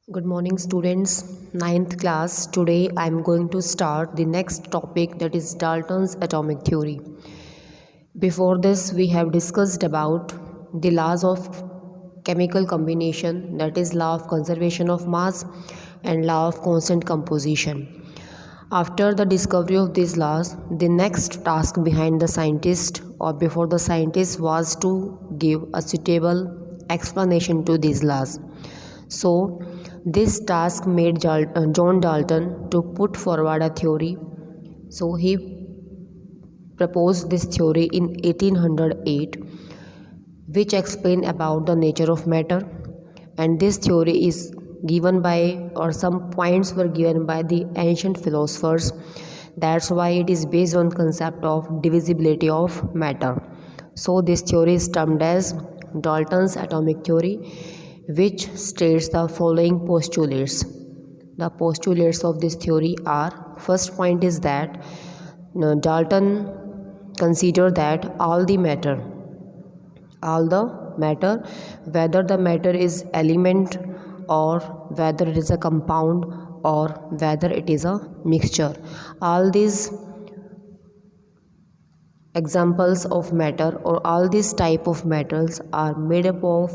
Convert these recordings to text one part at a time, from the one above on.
Good morning, students. Ninth class. Today I am going to start the next topic, that is Dalton's atomic theory. Before this, we have discussed about the laws of chemical combination, that is law of conservation of mass and law of constant composition. After the discovery of these laws, the next task behind the scientist or before the scientist was to give a suitable explanation to these laws. So, this task made John Dalton to put forward a theory. So, he proposed this theory in 1808, which explained about the nature of matter. And this theory is given by, or some points were given by, the ancient philosophers. That's why it is based on concept of divisibility of matter. So this theory is termed as Dalton's atomic theory, which states the following postulates. The postulates of this theory are: first point is that Dalton considered that all the matter, whether the matter is element or whether it is a compound or whether it is a mixture, all these examples of matter or all these type of metals are made up of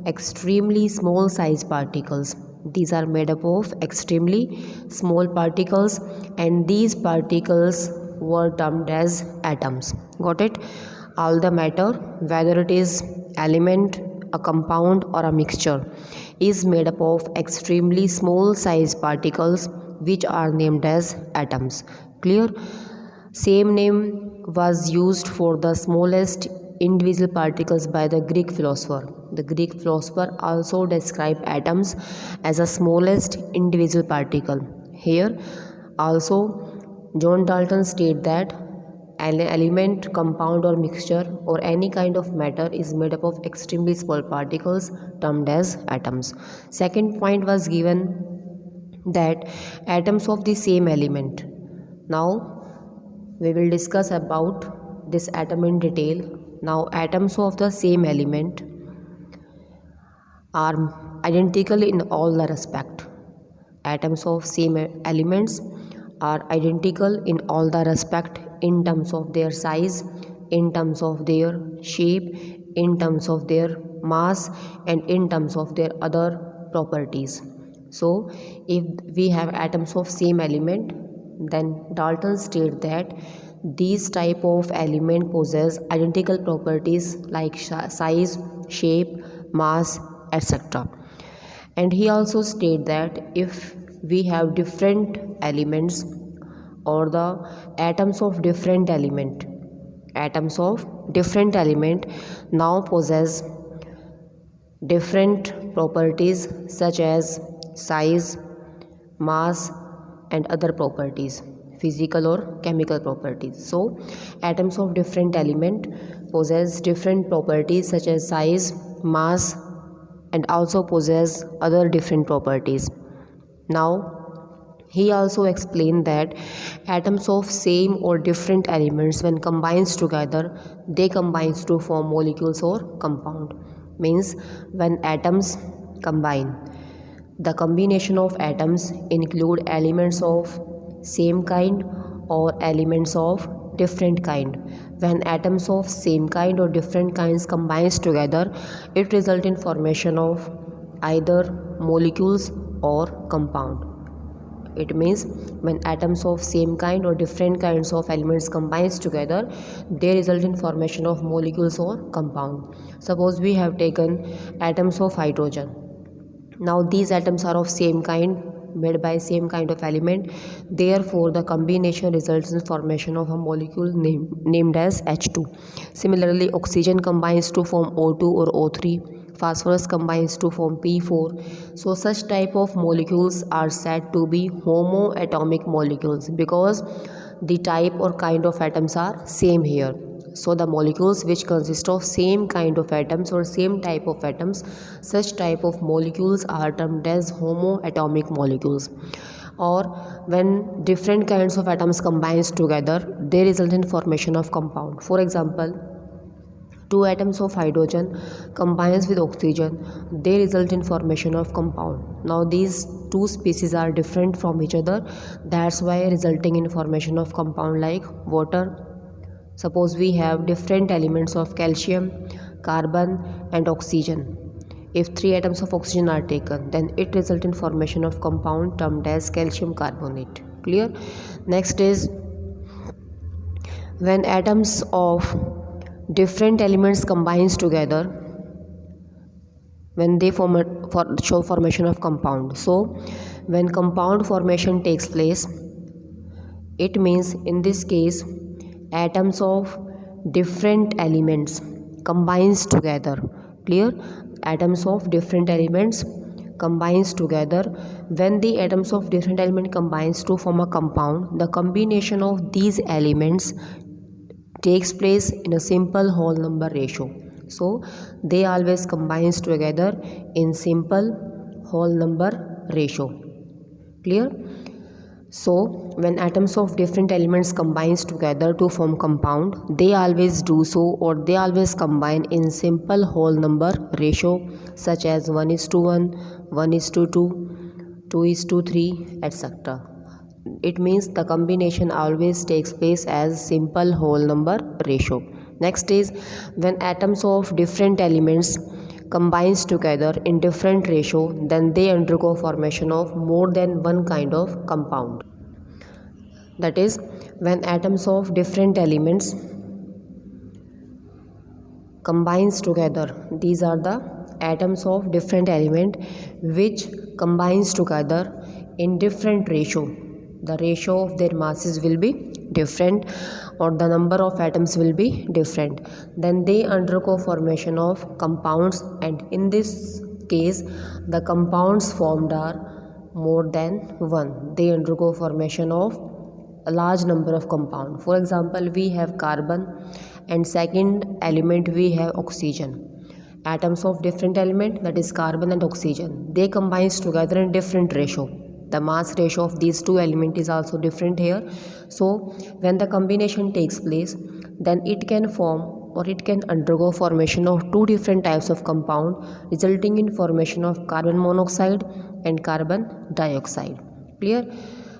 extremely small size particles. These are made up of extremely small particles, and these particles were termed as atoms. Got it? All the matter, whether it is element, a compound or a mixture, is made up of extremely small size particles which are named as atoms. Clear? Same name was used for the smallest indivisible particles by the Greek philosopher. The Greek philosopher also described atoms as the smallest indivisible particle. Here also John Dalton stated that an element, compound or mixture or any kind of matter is made up of extremely small particles termed as atoms. Second point was given that atoms of the same element. Now we will discuss about this atom in detail. Now atoms of the same element are identical in all the respect. Atoms of same elements are identical in all the respect, in terms of their size, in terms of their shape, in terms of their mass, and in terms of their other properties. So if we have atoms of same element, then Dalton stated that these type of element possess identical properties like size, shape, mass, etc. And he also stated that if we have different elements or the atoms of different element now possess different properties such as size, mass and other properties, physical or chemical properties. So atoms of different element possess different properties such as size, mass and also possess other different properties. Now he also explained that atoms of same or different elements, when combined together, they combine to form molecules or compound. Means when atoms combine, the combination of atoms include elements of same kind or elements of different kind. When atoms of same kind or different kinds combines together, it results in formation of either molecules or compound. It means when atoms of same kind or different kinds of elements combines together, they result in formation of molecules or compound. Suppose we have taken atoms of hydrogen. Now these atoms are of same kind, made by same kind of element, therefore the combination results in formation of a molecule named as H2. Similarly, oxygen combines to form O2 or O3, phosphorus combines to form P4. So such type of molecules are said to be homoatomic molecules because the type or kind of atoms are same here. So the molecules which consist of same kind of atoms or same type of atoms, such type of molecules are termed as homoatomic molecules. Or when different kinds of atoms combines together, they result in formation of compound. For example, Two atoms of hydrogen combines with oxygen, they result in formation of compound. Now these two species are different from each other, that's why resulting in formation of compound like water. Suppose we have different elements of calcium, carbon and oxygen. If three atoms of oxygen are taken, then it results in formation of compound termed as calcium carbonate. Clear? Next is when atoms of different elements combines together, when they show formation of compound. So when compound formation takes place, it means in this case atoms of different elements combines together. Clear? Atoms of different elements combines together. When the atoms of different element combines to form a compound, the combination of these elements takes place in a simple whole number ratio. So they always combines together in simple whole number ratio. Clear? So when atoms of different elements combines together to form compound, they always do so, or they always combine in simple whole number ratio, such as 1:1, 1:2, 2:3, etc. It means the combination always takes place as simple whole number ratio. Next is when atoms of different elements combines together in different ratio, then they undergo formation of more than one kind of compound. That is, when atoms of different elements combines together, these are the atoms of different element which combines together in different ratio. The ratio of their masses will be different, or the number of atoms will be different. Then they undergo formation of compounds, and in this case the compounds formed are more than one. They undergo formation of a large number of compound. For example, we have carbon, and second element we have oxygen. Atoms of different element, that is carbon and oxygen, they combines together in different ratio. The mass ratio of these two elements is also different here. So when the combination takes place, then it can form, or it can undergo formation of two different types of compound, resulting in formation of carbon monoxide and carbon dioxide. Clear?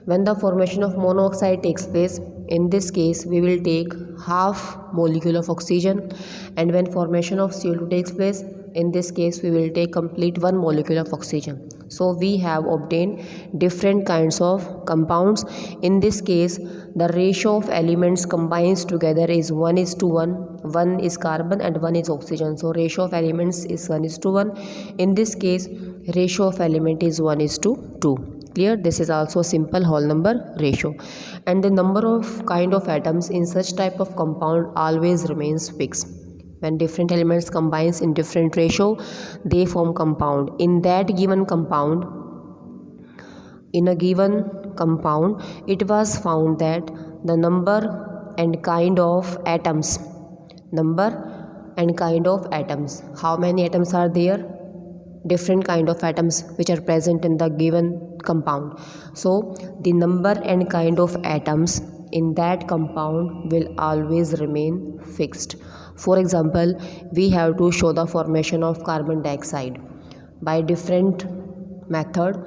When the formation of monoxide takes place, in this case we will take half molecule of oxygen, and when formation of CO2 takes place, in this case we will take complete one molecule of oxygen. So we have obtained different kinds of compounds. In this case the ratio of elements combines together is 1:1. One is carbon and one is oxygen, so ratio of elements is 1:1. In this case ratio of element is 1:2. Clear? This is also simple whole number ratio, and the number of kind of atoms in such type of compound always remains fixed. When different elements combines in different ratio, they form compound. In that given compound, in a given compound, it was found that the number and kind of atoms, how many atoms are there? Different kind of atoms which are present in the given compound. So the number and kind of atoms in that compound will always remain fixed. For example, we have to show the formation of carbon dioxide by different method.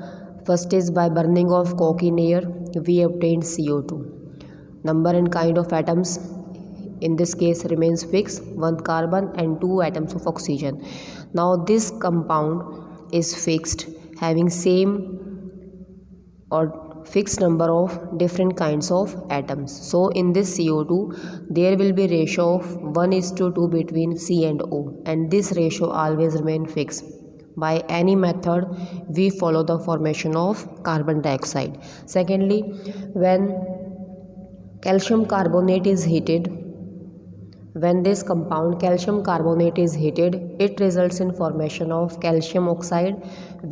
First is by burning of coke in air, we obtained CO2. Number and kind of atoms in this case remains fixed, one carbon and two atoms of oxygen. Now this compound is fixed, having same or fixed number of different kinds of atoms. So in this CO2 there will be ratio of 1:2 between C and O, and this ratio always remain fixed. By any method we follow the formation of carbon dioxide. Secondly, when calcium carbonate is heated, when this compound calcium carbonate is heated, it results in formation of calcium oxide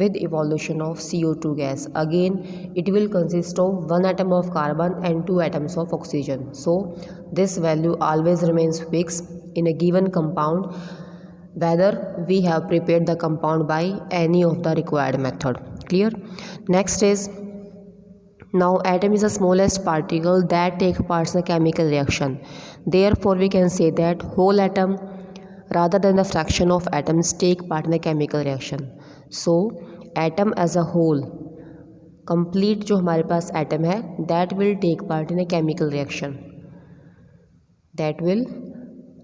with evolution of CO2 gas. Again, it will consist of one atom of carbon and two atoms of oxygen. So this value always remains fixed in a given compound, whether we have prepared the compound by any of the required method. Clear? Next is, now atom is the smallest particle that take part in a chemical reaction. Therefore we can say that whole atom rather than the fraction of atoms take part in a chemical reaction. So atom as a whole, complete जो हमारे पास atom है, that will take part in a chemical reaction. That will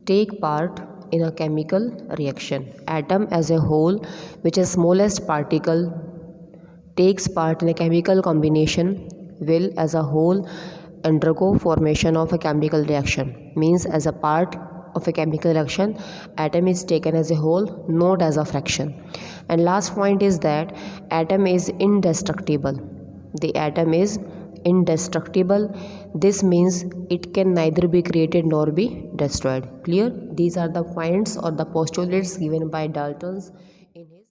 take part in a chemical reaction. Atom as a whole, which is smallest particle, takes part in a chemical combination, will as a whole undergo formation of a chemical reaction. Means as a part of a chemical reaction, atom is taken as a whole, not as a fraction. And last point is that atom is indestructible. The atom is indestructible. This means it can neither be created nor be destroyed. Clear? These are the points or the postulates given by Dalton's